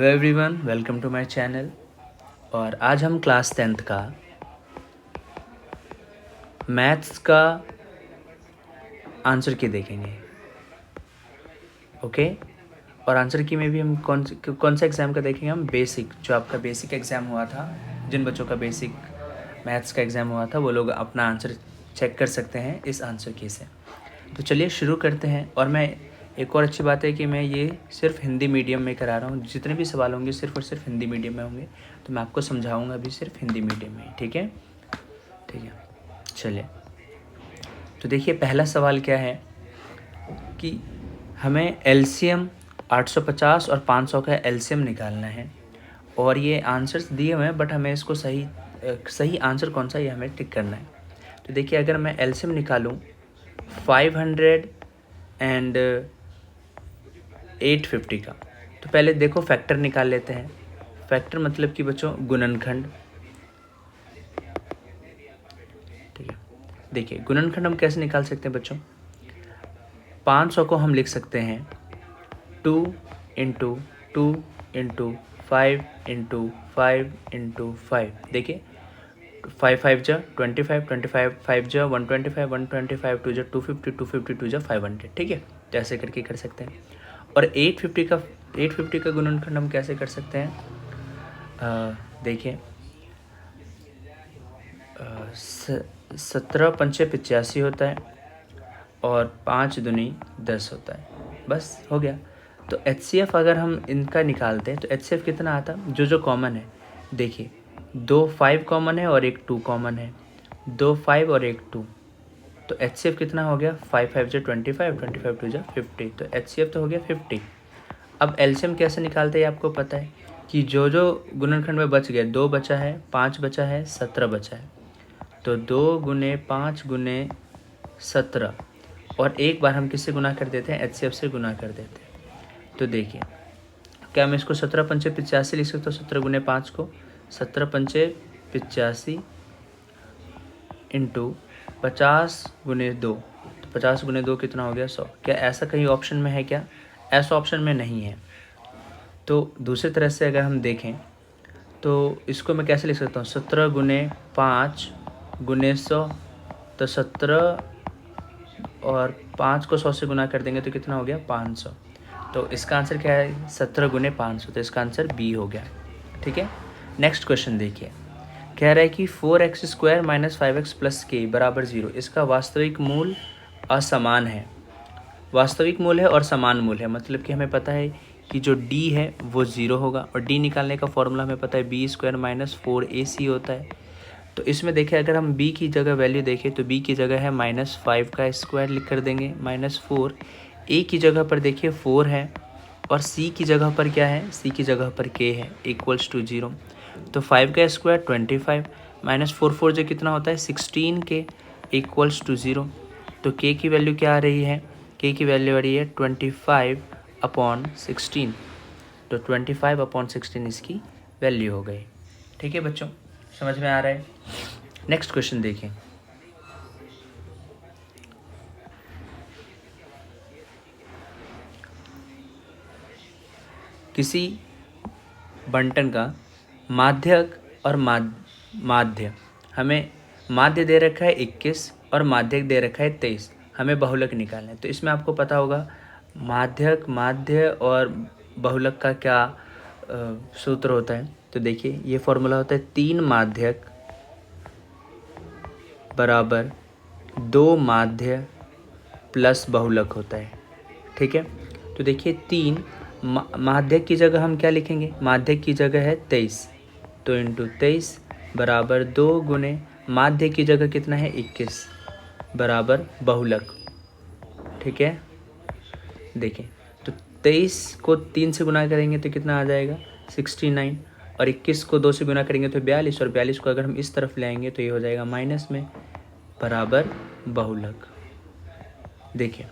Hello everyone, welcome to my channel. और आज हम क्लास 10th का मैथ्स का आंसर की देखेंगे। ओके। और आंसर की में भी हम कौन सा एग्ज़ाम का देखेंगे? हम बेसिक, जो आपका बेसिक एग्ज़ाम हुआ था, जिन बच्चों का बेसिक मैथ्स का एग्ज़ाम हुआ था वो लोग अपना आंसर चेक कर सकते हैं इस आंसर की से। तो चलिए शुरू करते हैं। और मैं एक और अच्छी बात है कि मैं ये सिर्फ हिंदी मीडियम में करा रहा हूँ। जितने भी सवाल होंगे सिर्फ और सिर्फ हिंदी मीडियम में होंगे, तो मैं आपको समझाऊंगा भी सिर्फ हिंदी मीडियम में। ठीक है, ठीक है। चलिए, तो देखिए पहला सवाल क्या है कि हमें एलसीएम 850 और 500 का एलसीएम निकालना है। और ये आंसर्स दिए हुए हैं, बट हमें इसको सही आंसर कौन सा ये हमें टिक करना है। तो देखिए, अगर मैं एलसीएम निकालूं 500 एंड 850 का, तो पहले देखो फैक्टर निकाल लेते हैं। फैक्टर मतलब कि बच्चों गुणनखंड। ठीक है, देखिए गुणनखंड हम कैसे निकाल सकते हैं बच्चों? 500 को हम लिख सकते हैं 2 इंटू 2 इंटू 5 इंटू 5 इंटू 5। देखिए 5 5 जा 25, 25 5 जा 125, 125 2 जा 250, 250 2 जा 500। ठीक है, तो ऐसे करके कर सकते हैं। और 850 का गुणनखंड हम कैसे कर सकते हैं? देखिए 17 पंचे 85 होता है और 5 दूनी 10 होता है। बस हो गया। तो HCF अगर हम इनका निकालते हैं तो HCF कितना आता? जो कॉमन है, देखिए 2 5 कॉमन है और एक 2 कॉमन है, 2 5 और एक 2। तो HCF कितना हो गया? 5 5 जा 25, 25 2 जा 50। तो HCF तो हो गया 50। अब एलसीएम कैसे निकालते हैं आपको पता है कि जो गुणनखंड में बच गया, 2 बचा है, 5 बचा है, 17 बचा है। तो 2 गुने 5 गुने 17, और एक बार हम किससे गुना कर देते हैं? HCF से गुना कर देते हैं। तो देखिए, क्या मैं इसको 17 पंचे 85 लिख सकता हूँ? 17 गुने 5 को 17 पंचे 85 इंटू 50 गुने 2। तो 50 गुने 2 कितना हो गया? 100। क्या ऐसा कहीं ऑप्शन में है क्या? ऐसा ऑप्शन में नहीं है। तो दूसरी तरह से अगर हम देखें तो इसको मैं कैसे लिख सकता हूँ? 17 गुने 5 गुने 100। तो 17 और 5 को 100 से गुना कर देंगे तो कितना हो गया? 500। तो इसका आंसर क्या है? 17 गुने 500। तो इसका आंसर बी हो गया। ठीक है, नेक्स्ट क्वेश्चन देखिए। कह रहा है कि 4x² माइनस 5x प्लस के बराबर 0 इसका वास्तविक मूल असमान है। वास्तविक मूल है और समान मूल है, मतलब कि हमें पता है कि जो d है वो 0 होगा। और d निकालने का फॉर्मूला हमें पता है b² माइनस 4ac होता है। तो इसमें देखिए, अगर हम b की जगह वैल्यू देखें तो b की जगह है -5 का स्क्वायर लिख कर देंगे -4। a की जगह पर देखिए 4 है, और c की जगह पर क्या है? c की जगह पर k है इक्वल्स टू 0। तो 5 का स्क्वायर 25 माइनस 4 4 जो कितना होता है? 16 के इक्वल्स टू 0। तो k की वैल्यू क्या आ रही है? k की वैल्यू आ रही है 25/16। तो 25/16 इसकी वैल्यू हो गई। ठीक है बच्चों, समझ में आ रहा है? नेक्स्ट क्वेश्चन देखें। किसी बंटन का माध्यक और माध्य, हमें माध्य दे रखा है 21 और माध्यक दे रखा है 23। हमें बहुलक निकालना है। तो इसमें आपको पता होगा माध्यक, माध्य और बहुलक का क्या सूत्र होता है। तो देखिए, ये फॉर्मूला होता है 3 माध्यक बराबर 2 माध्य प्लस बहुलक होता है। ठीक है, तो देखिए 3 माध्यक की जगह हम क्या लिखेंगे? माध्यक की जगह है 23, तो इंटू 23 बराबर 2 गुने माध्य की जगह कितना है? 21 बराबर बहुलक। ठीक है, देखें तो 23 को 3 से गुना करेंगे तो कितना आ जाएगा? 69। और 21 को 2 से गुना करेंगे तो 42, और 42 को अगर हम इस तरफ ले आएंगे तो ये हो जाएगा माइनस में, बराबर बहुलक। देखिए,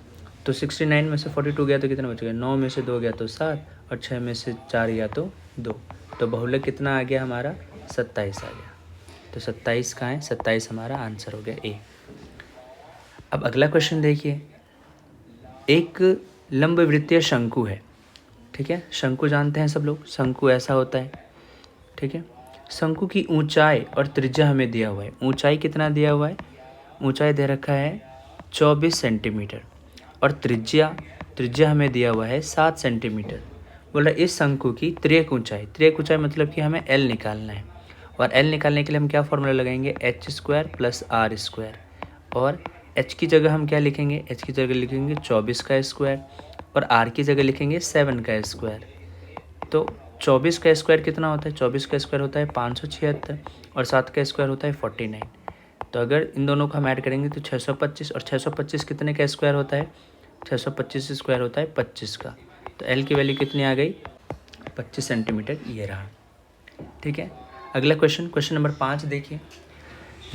तो 69 में से 42 गया तो कितना बच गया? 9 में से 2 गया तो 7, और 6 में से 4 गया तो 2। तो बहुलक कितना आ गया हमारा? 27 आ गया। तो 27 कहाँ है? 27 हमारा आंसर हो गया ए। अब अगला क्वेश्चन देखिए। एक लंबवृत्तीय शंकु है, ठीक है। शंकु जानते हैं सब लोग, शंकु ऐसा होता है, ठीक है। शंकु की ऊंचाई और त्रिज्या हमें दिया हुआ है। ऊंचाई कितना दिया हुआ है? ऊंचाई दे रखा है 24 सेंटीमीटर और त्रिज्या हमें दिया हुआ है 7 सेंटीमीटर। बोल रहा है इस शंकु की त्रियक ऊंचाई मतलब कि हमें एल निकालना है, और एल निकालने के लिए हम क्या फॉर्मूला लगाएंगे? H square plus R square. और एच की जगह हम क्या लिखेंगे? एच की जगह लिखेंगे 24 का स्क्वायर और आर की जगह लिखेंगे 7 का स्क्वायर। तो 24 का स्क्वायर कितना होता है? 24 का स्क्वायर होता है 576 और 7 का स्क्वायर होता है 49। तो अगर इन दोनों को हम ऐड करेंगे तो 625, और 625 कितने का स्क्वायर होता है? 625 स्क्वायर होता है 25 का। तो एल की वैल्यू कितनी आ गई? 25 सेंटीमीटर, ये रहा, ठीक है। अगला क्वेश्चन नंबर 5 देखिए।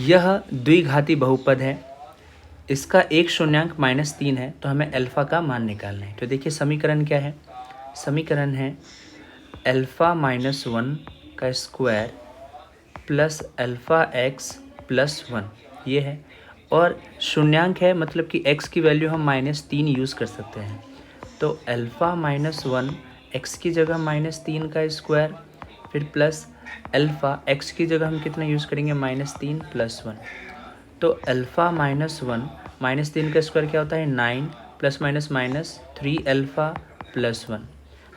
यह द्विघाती बहुपद है, इसका एक शून्यांक -3 है, तो हमें अल्फा का मान निकालना है। तो देखिए समीकरण क्या है? समीकरण है अल्फा -1 का square plus alpha x plus 1, ये है। और शून्यांक है मतलब कि x की वैल्यू हम -3 यूज़ कर सकते हैं। तो अल्फ़ा -1 x की जगह -3 का स्क्वायर, फिर प्लस अल्फ़ा x की जगह हम कितना यूज़ करेंगे? -3 प्लस 1। तो अल्फ़ा -1 -3 का स्क्वायर क्या होता है? 9 plus minus minus 3 alpha plus 1।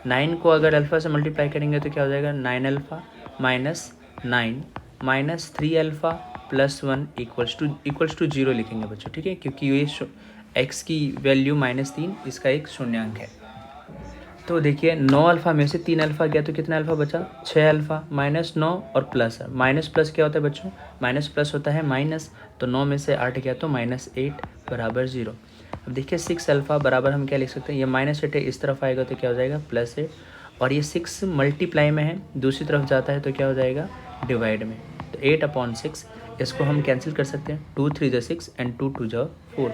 9 को अगर अल्फ़ा से मल्टीप्लाई करेंगे तो क्या हो जाएगा? 9 alpha minus 9 minus 3 alpha plus 1 equals to 0 लिखेंगे बच्चों, ठीक है, क्योंकि ये x की वैल्यू -3 इसका एक शून्यांक है। तो देखिए 9 अल्फ़ा में से 3 अल्फ़ा गया तो कितना अल्फ़ा बचा? 6 अल्फ़ा माइनस 9 और प्लस है। माइनस प्लस क्या होता है बच्चों? माइनस प्लस होता है माइनस। तो 9 में से 8 गया तो -8 बराबर 0। अब देखिए 6 अल्फ़ा बराबर हम क्या लिख सकते हैं? ये -8 है, इस तरफ आएगा तो क्या हो जाएगा? +8। और ये 6 मल्टीप्लाई में है, दूसरी तरफ जाता है तो क्या हो जाएगा? डिवाइड में। तो 8/6 इसको हम कैंसिल कर सकते हैं। 2 3 × 6 एंड 2 2 × 4।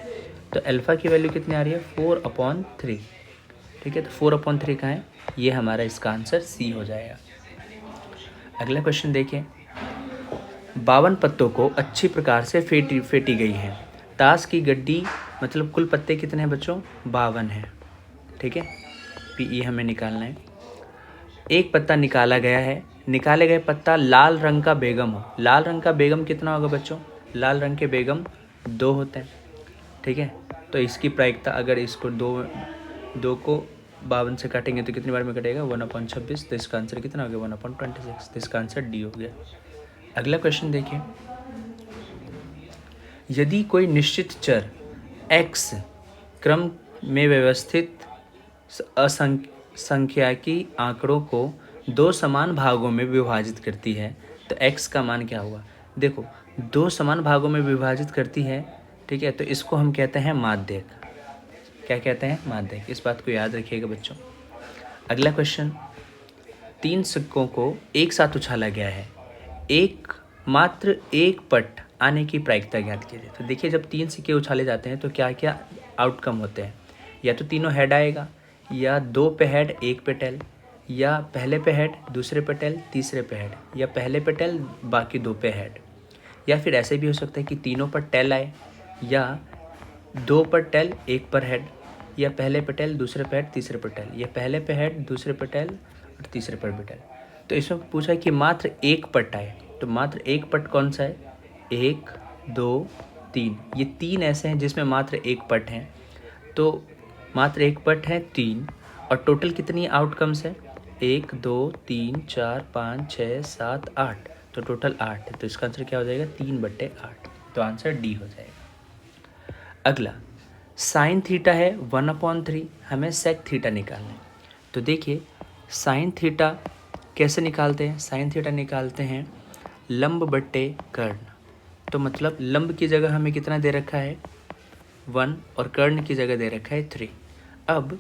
तो अल्फ़ा की वैल्यू कितनी आ रही है? 4/3, ठीक है। तो 4/3 कहाँ है? ये हमारा इसका आंसर सी हो जाएगा। अगला क्वेश्चन देखिए। 52 पत्तों को अच्छी प्रकार से फेंटी गई है। ताश की गड्डी मतलब कुल पत्ते कितने हैं बच्चों? 52 है, ठीक है। PE हमें निकालना है। एक पत्ता निकाला गया है, निकाले गए पत्ता लाल रंग का बेगम हो। लाल रंग का बेगम कितना होगा बच्चों? लाल रंग के बेगम 2 होते हैं, ठीक है। तो इसकी प्रायिकता अगर इसको दो को 52 से काटेंगे तो कितनी बार में कटेगा? 1/26। तो इसका आंसर कितना हो गया? 1/26। तो इसका आंसर डी हो गया। अगला क्वेश्चन देखिए। यदि कोई निश्चित चर x क्रम में व्यवस्थित असंख्याकी आंकड़ों को 2 समान भागों में विभाजित करती है तो x का मान क्या होगा? देखो 2 समान भागों में विभाजित करती है, ठीक है, तो इसको हम कहते हैं माध्यक। क्या कहते हैं? माध्यक। इस बात को याद रखिएगा बच्चों। अगला क्वेश्चन। 3 सिक्कों को एक साथ उछाला गया है, मात्र एक पट आने की प्रायिकता ज्ञात कीजिए। तो देखिए जब 3 सिक्के उछाले जाते हैं तो क्या क्या आउटकम होते हैं? या तो तीनों हेड आएगा, या 2 पे हेड 1 पे टेल, या पहले पे हेड दूसरे पे टेल तीसरे पे हेड, या पहले पे टेल बाकी 2 पे हेड। या फिर ऐसे भी हो सकता है कि तीनों पर टेल आए, या 2 पर टेल 1 पर हेड, या पहले पे टेल दूसरे पे हेड तीसरे पे टेल, या पहले पे हेड दूसरे पे टेल और तीसरे पर भी टेल। तो इसमें पूछा है कि मात्र एक पट आए, तो मात्र एक पट कौन सा है? 1 2 3, ये 3 ऐसे हैं जिसमें मात्र एक पट हैं। तो मात्र एक पट है 3, और टोटल कितनी आउटकम्स है? 1 2 3 4 5 6 7 8, तो टोटल 8 है। तो इसका आंसर क्या हो जाएगा? 3/8। तो आंसर डी हो जाएगा। अगला साइन थीटा है 1/3, हमें सेक थीटा निकालना है। तो देखिए साइन थीटा कैसे निकालते हैं? साइन थीटा निकालते हैं लंब बट्टे कर्ण। तो मतलब लंब की जगह हमें कितना दे रखा है? 1, और कर्ण की जगह दे रखा है 3। अब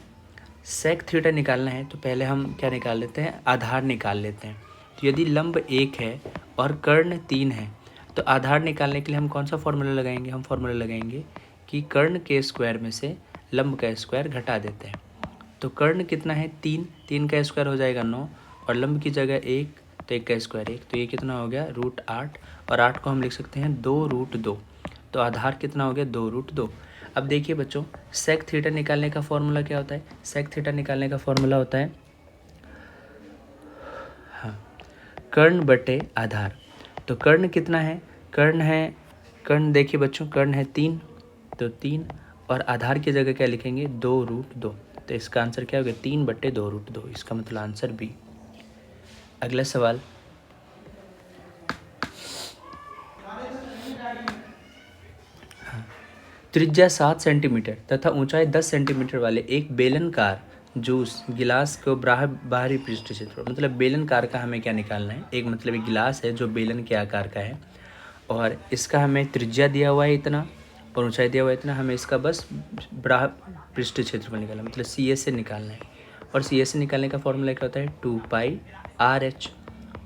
सेक थीटा निकालना है तो पहले हम क्या निकाल लेते हैं? आधार निकाल लेते हैं। तो यदि लंब 1 है और कर्ण 3 है तो आधार निकालने के लिए हम कौन सा फॉर्मूला लगाएंगे? हम फॉर्मूला लगाएंगे कि कर्ण के स्क्वायर में से लंब का स्क्वायर घटा देते हैं। तो कर्ण कितना है? 3 का स्क्वायर हो जाएगा 9, और लंब की जगह 1, तो 1 का स्क्वायर 1, तो ये कितना हो गया? √8, और 8 को हम लिख सकते हैं 2√2। तो आधार कितना हो गया? 2√2। अब देखिए बच्चों सेक थीटा निकालने का फॉर्मूला क्या होता है? सेक थीटा निकालने का फॉर्मूला होता है कर्ण बटे आधार। तो कर्ण कितना है, कर्ण देखिए बच्चों, कर्ण है 3, तो 3, और आधार की जगह क्या लिखेंगे 2√2। तो इसका आंसर क्या हो गया 3/2√2। इसका मतलब आंसर बी। अगला सवाल, त्रिज्या 7 सेंटीमीटर तथा ऊंचाई 10 सेंटीमीटर वाले एक बेलनकार जूस गिलास को बाहरी पृष्ठ क्षेत्र, मतलब बेलनकार का हमें क्या निकालना है। एक मतलब एक गिलास है जो बेलन के आकार का है और इसका हमें त्रिज्या दिया हुआ है इतना और ऊंचाई दिया हुआ है इतना। हमें इसका बस बाह्य पृष्ठ क्षेत्रफल निकालना, मतलब CS से निकालना है। और CS से निकालने का फॉर्मूला क्या होता है 2πRH।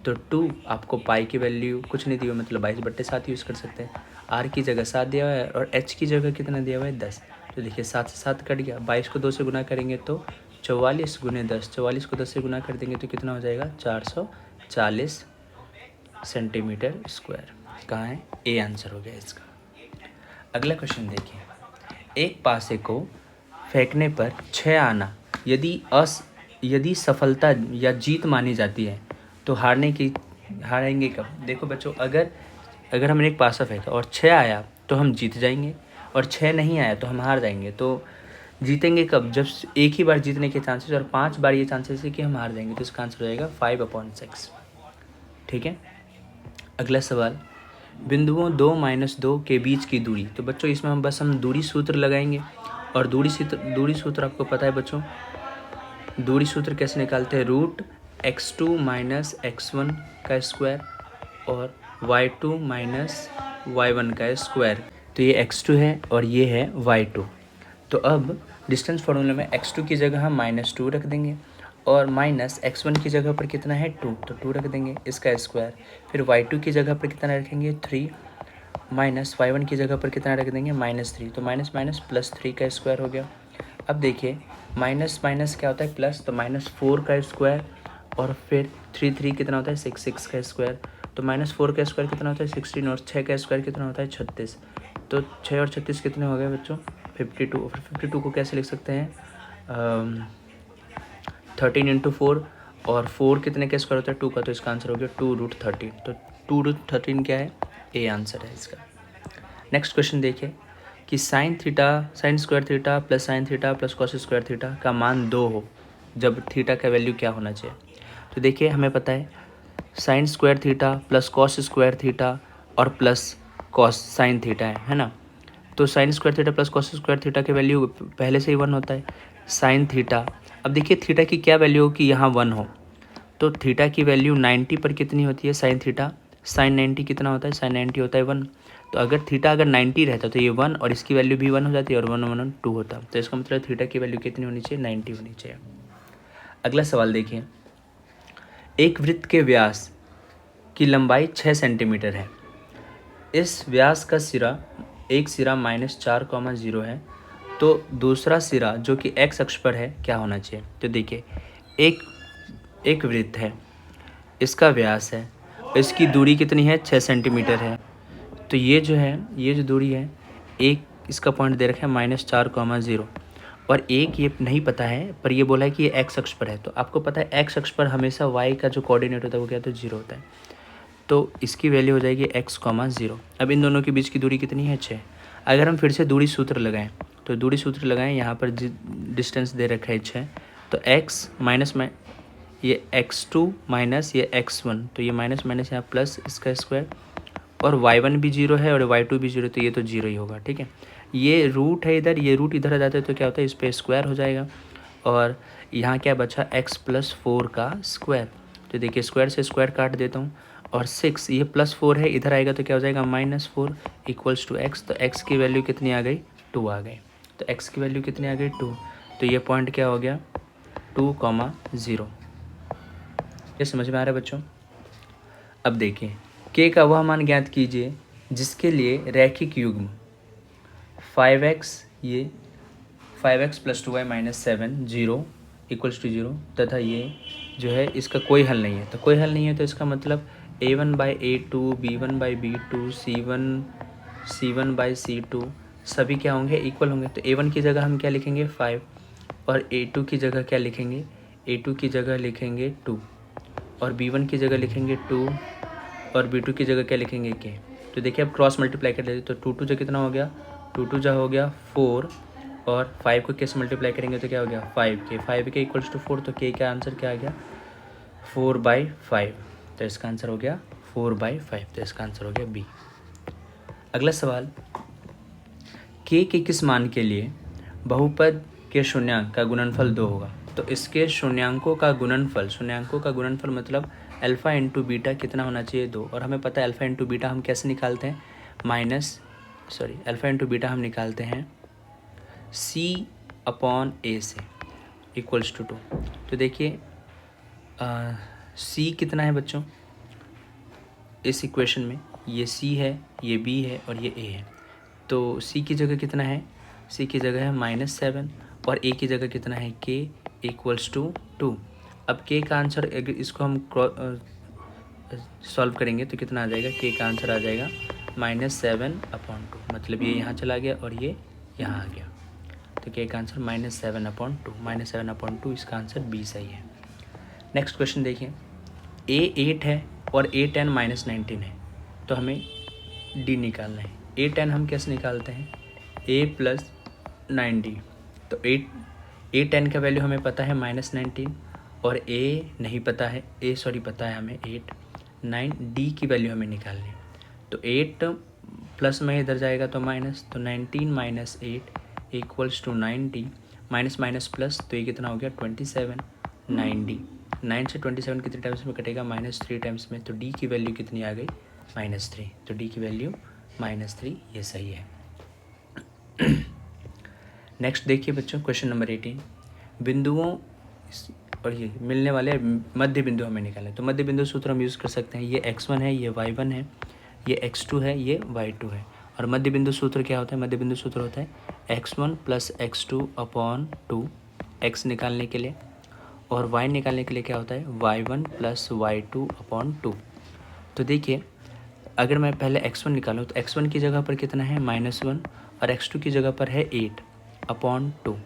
तो 2 आपको पाई की वैल्यू कुछ नहीं दी हुई, मतलब 22/7 यूज़ कर सकते हैं। R की जगह 7 दिया हुआ है और H की जगह कितना दिया हुआ है 10। तो देखिए 7 से 7 कट गया, 22 को 2 से गुना करेंगे तो 44 × 10, 44 को 10 से गुना कर देंगे तो कितना हो जाएगा 440 सेंटीमीटर स्क्वायर। कहाँ है, ए आंसर हो गया इसका। अगला क्वेश्चन देखिए, एक पासे को फेंकने पर 6 आना यदि सफलता या जीत मानी जाती है तो हारेंगे कब। देखो बच्चों, अगर हमने एक पासा फेंका और 6 आया तो हम जीत जाएंगे और 6 नहीं आया तो हम हार जाएंगे। तो जीतेंगे कब, जब एक ही बार जीतने के चांसेस और 5 बार ये चांसेस है कि हम हार जाएंगे। तो इसका आंसर हो जाएगा 5/6। ठीक है। अगला सवाल, बिंदुओं 2-2 के बीच की दूरी। तो बच्चों इसमें हम दूरी सूत्र लगाएंगे और दूरी सूत्र आपको पता है बच्चों, दूरी सूत्र कैसे निकालते हैं, √x2 - x1 का स्क्वायर और y2 - y1 का स्क्वायर। तो ये x2 है और ये है y2। तो अब डिस्टेंस फार्मूला में x2 की जगह हम -2 रख देंगे और -x1 की जगह पर कितना है 2, तो 2 रख देंगे इसका स्क्वायर। फिर y2 की जगह पर कितना रखेंगे 3, -y1 की जगह पर कितना रख देंगे -3, तो +3 का स्क्वायर हो गया। अब देखिए माइनस क्या होता है प्लस, तो -4 का स्क्वायर और फिर 3 कितना होता है 6 का स्क्वायर। तो -4 का स्क्वायर कितना होता है 16 और 6 का स्क्वायर कितना होता है 36। तो 6 और 36 कितने हो गए बच्चों 52। फिर 52 को कैसे लिख सकते हैं 13 × 4 और 4 कितने का स्क्वायर होता है 2 का, तो इसका आंसर हो गया 2√13। तो 2√13 क्या है, ए आंसर है इसका। नेक्स्ट क्वेश्चन देखिए कि sin square theta plus sin theta plus cos square theta का मान 2 हो, जब थीटा का वैल्यू क्या होना चाहिए। तो देखिए हमें पता है sin square theta plus cos square theta और प्लस कॉस sin थीटा है ना। तो sin square theta plus cos square theta की वैल्यू पहले से ही 1 होता है। sin थीटा, अब देखिए थीटा की क्या वैल्यू हो कि यहाँ 1 हो, तो थीटा की वैल्यू 90 पर कितनी होती है sin थीटा, sin 90 कितना होता है sin 90 होता है 1। तो अगर थीटा 90 रहता तो ये 1 और इसकी वैल्यू भी 1 हो जाती है और 1 1 1 2 होता। तो इसका मतलब थीटा की वैल्यू कितनी होनी चाहिए 90 होनी चाहिए। अगला सवाल देखिए, एक वृत्त के व्यास की लंबाई 6 सेंटीमीटर है। इस व्यास का एक सिरा -4,0 है, तो दूसरा सिरा जो कि x अक्ष पर है क्या होना चाहिए। तो देखिए एक वृत्त है, इसका व्यास है, इसकी दूरी कितनी है 6 सेंटीमीटर है। तो ये जो दूरी है, एक इसका पॉइंट दे रखा है -4,0 और एक ये नहीं पता है पर ये बोला है कि ये एक्स अक्ष पर है। तो आपको पता है एक्स अक्ष पर हमेशा वाई का जो कोऑर्डिनेट होता है वो क्या होता है 0 होता है। तो इसकी वैल्यू हो जाएगी x,0। अब इन दोनों के बीच की दूरी कितनी है 6। अगर हम फिर से दूरी सूत्र लगाएं तो दूरी सूत्र लगाएं, यहाँ पर डिस्टेंस दे रखा है 6, तो x माइनस में ये x2 माइनस ये x1, तो ये माइनस यहाँ प्लस इसका स्क्वायर और y1 भी 0 है और y2 भी 0, तो ये तो 0 ही होगा। ठीक है, ये रूट है इधर, ये रूट इधर आ जाता है तो क्या होता है इस पर स्क्वायर हो जाएगा और यहाँ क्या बचा x+4 का स्क्वायर। तो देखिए स्क्वायर से स्क्वायर काट देता हूँ और 6 ये +4 है इधर आएगा तो क्या हो जाएगा -4 = x। तो x की वैल्यू कितनी आ गई 2 आ गई। तो x की वैल्यू कितनी आ गई 2, तो ये पॉइंट क्या हो गया 2,0। ये समझ में आ रहा है बच्चों। अब देखिए k का वह मान ज्ञात कीजिए जिसके लिए रैखिक युग्म 5x + 2y - 7 0 = 0 तथा ये जो है इसका कोई हल नहीं है। तो कोई हल नहीं है तो इसका मतलब a1/a2 b1/b2 c1/c2 सभी क्या होंगे इक्वल होंगे। तो a1 की जगह हम क्या लिखेंगे 5 और a2 की जगह क्या लिखेंगे, a2 की जगह लिखेंगे 2 और b1 की जगह लिखेंगे 2 और b2 की जगह क्या लिखेंगे k। तो देखिए अब क्रॉस मल्टीप्लाई कर लेते तो 2 2 जा कितना हो गया, 2 2 जा हो गया 4 और 5 को k से मल्टीप्लाई करेंगे तो क्या हो गया 5k, 5k इक्वल्स टू 4, तो k का आंसर क्या आ गया 4/5। तो इसका आंसर हो गया 4/5, तो इसका आंसर हो गया बी। अगला सवाल, k के किस मान के लिए बहुपद के शून्यांक का गुणनफल 2 होगा। तो इसके शून्यांकों का गुणनफल मतलब अल्फ़ा इंटू बीटा कितना होना चाहिए 2, और हमें पता है अल्फ़ा इंटू बीटा हम कैसे निकालते हैं, अल्फ़ा इंटू बीटा हम निकालते हैं c/a से इक्वल्स टू 2। तो देखिए c कितना है बच्चों इस इक्वेशन में, ये c है, ये b है और ये a है। तो c की जगह कितना है, c की जगह है -7 और a की जगह कितना है k इक्वल्स टू 2। अब k का आंसर अगर इसको हम सॉल्व करेंगे तो कितना आ जाएगा, k का आंसर आ जाएगा -7/2, मतलब ये यहाँ चला गया और ये यहाँ आ गया। तो k का आंसर -7/2 इसका आंसर बी सही है। नेक्स्ट क्वेश्चन देखिए, a 8 है और a 10 -19 है, तो हमें d निकालना है। a 10 हम कैसे निकालते हैं, a + 9d। तो a 10 का वैल्यू हमें पता है -19 और a नहीं पता है, पता है हमें 8, 9 d की वैल्यू हमें निकालनी है। तो 8 प्लस में इधर जाएगा तो माइनस, तो 19 - 8 equals to 9d, minus minus plus, तो ये कितना हो गया 27, 9d। 9 से 27 कितने टाइम्स में कटेगा, -3 टाइम्स में, तो d की वैल्यू कितनी आ गई -3, तो d की वैल्यू -3, ये सही है। नेक्स्ट देखिए बच्चों क्वेश्चन नंबर 18, बिंदुओं और ये मिलने वाले मध्य बिंदु हमें निकालना है। तो मध्य बिंदु सूत्र हम यूज़ कर सकते हैं, ये x1 है, ये y1 है, ये x2 है, ये y2 है। और मध्य बिंदु सूत्र क्या होता है, मध्य बिंदु सूत्र होता है x1 + x2/2 x निकालने के लिए, और y निकालने के लिए क्या होता है y1 + y2/2। तो देखिए अगर मैं पहले x1 निकालूँ तो x1 की जगह पर कितना है -1 और x2 की जगह पर है 8/2,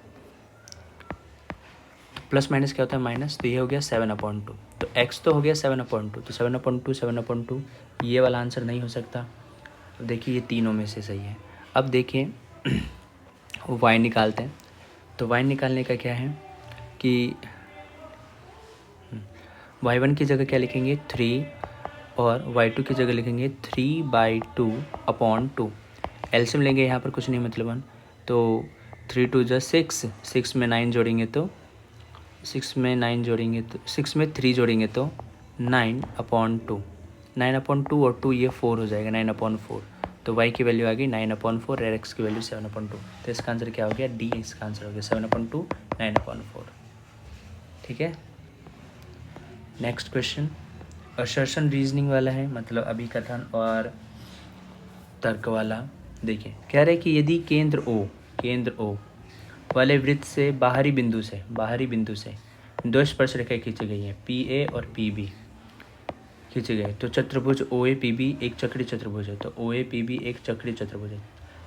प्लस माइनस क्या होता है माइनस, तो ये हो गया 7/2। तो x तो हो गया 7/2, तो 7/2 ये वाला आंसर नहीं हो सकता। अब देखिए ये तीनों में से सही है। अब देखिए y निकालते हैं, तो y निकालने का क्या है कि y1 की जगह क्या लिखेंगे 3 और y2 की जगह लिखेंगे 3/2/2। एलसीएम लेंगे यहाँ पर कुछ नहीं मतलब, तो 3 2 जा 6, 6 में 9 जोड़ेंगे तो 6 में 3 जोड़ेंगे तो 9/2, 9/2 और 2 ये 4 हो जाएगा 9/4। तो y की वैल्यू आ गई 9/4 और x की वैल्यू 7/2। तो इसका आंसर क्या हो गया डी, इसका आंसर हो गया 7/2 9/4। ठीक है। नेक्स्ट क्वेश्चन असर्शन रीजनिंग वाला है, मतलब अभिकथन और तर्क वाला। देखिए कह रहे कि यदि केंद्र O वाले वृत्त से बाहरी बिंदु से दो स्पर्शरेखाएं खींची गई हैं PA और PB खींचे गए, तो चतुर्भुज OAPB एक चक्रीय चतुर्भुज है। तो OAPB एक चक्रीय चतुर्भुज है।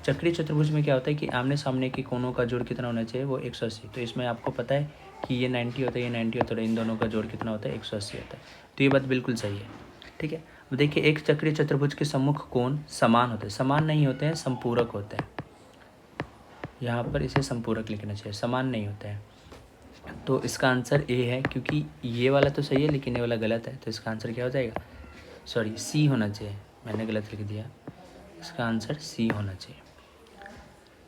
चक्रीय चतुर्भुज में क्या होता है कि आमने सामने के कोणों का जोड़ कितना होना चाहिए, वो 180। तो इसमें आपको पता है कि ये 90 होता है, ये 90 होता है, इन दोनों का जोड़ कितना होता है 180 होता है। तो ये बात बिल्कुल सही है। ठीक है। अब देखिए एक चक्रीय चतुर्भुज के सम्मुख कोण समान होते हैं, समान नहीं होते हैं, संपूरक होते हैं। यहाँ पर इसे संपूरक लिखना चाहिए, समान नहीं होता है। तो इसका आंसर ए है, क्योंकि ये वाला तो सही है लेकिन ये वाला गलत है। तो इसका आंसर क्या हो जाएगा, सॉरी सी होना चाहिए, मैंने गलत लिख दिया। इसका आंसर सी होना चाहिए।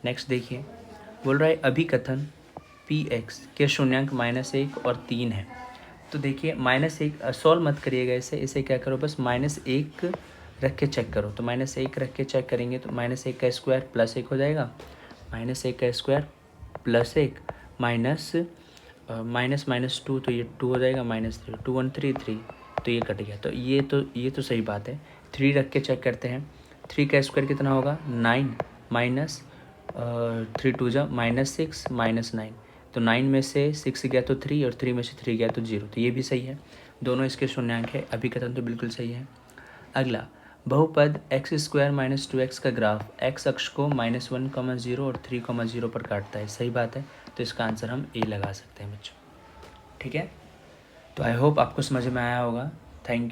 नेक्स्ट देखिए बोल रहा है अभिकथन px के शून्यांक -1 और 3 है। तो देखिए -1 सॉल्व मत करिएगा, इसे क्या करो बस -1 रख के चेक करो। तो -1 रख के चेक करेंगे तो -1 का स्क्वायर +1 हो जाएगा, -1 का स्क्वायर +1 -2, तो ये 2 हो जाएगा, -3 2 1 3 3, तो ये कट गया। तो ये तो सही बात है। 3 रख के चेक करते हैं, 3 का स्क्वायर कितना होगा 9 माइनस 3 2 जा -6 -9, तो 9 में से 6 गया तो 3 और 3 में से 3 गया तो 0, तो ये भी सही है। दोनों इसके शून्यांक है, अभिकथन तो बिल्कुल सही है। अगला बहुपद x² - 2x का ग्राफ x अक्ष को -1,0 और 3,0 पर काटता है, सही बात है। तो इसका आंसर हम ए लगा सकते हैं बच्चों। ठीक है। तो आई होप आपको समझ में आया होगा। Thank you.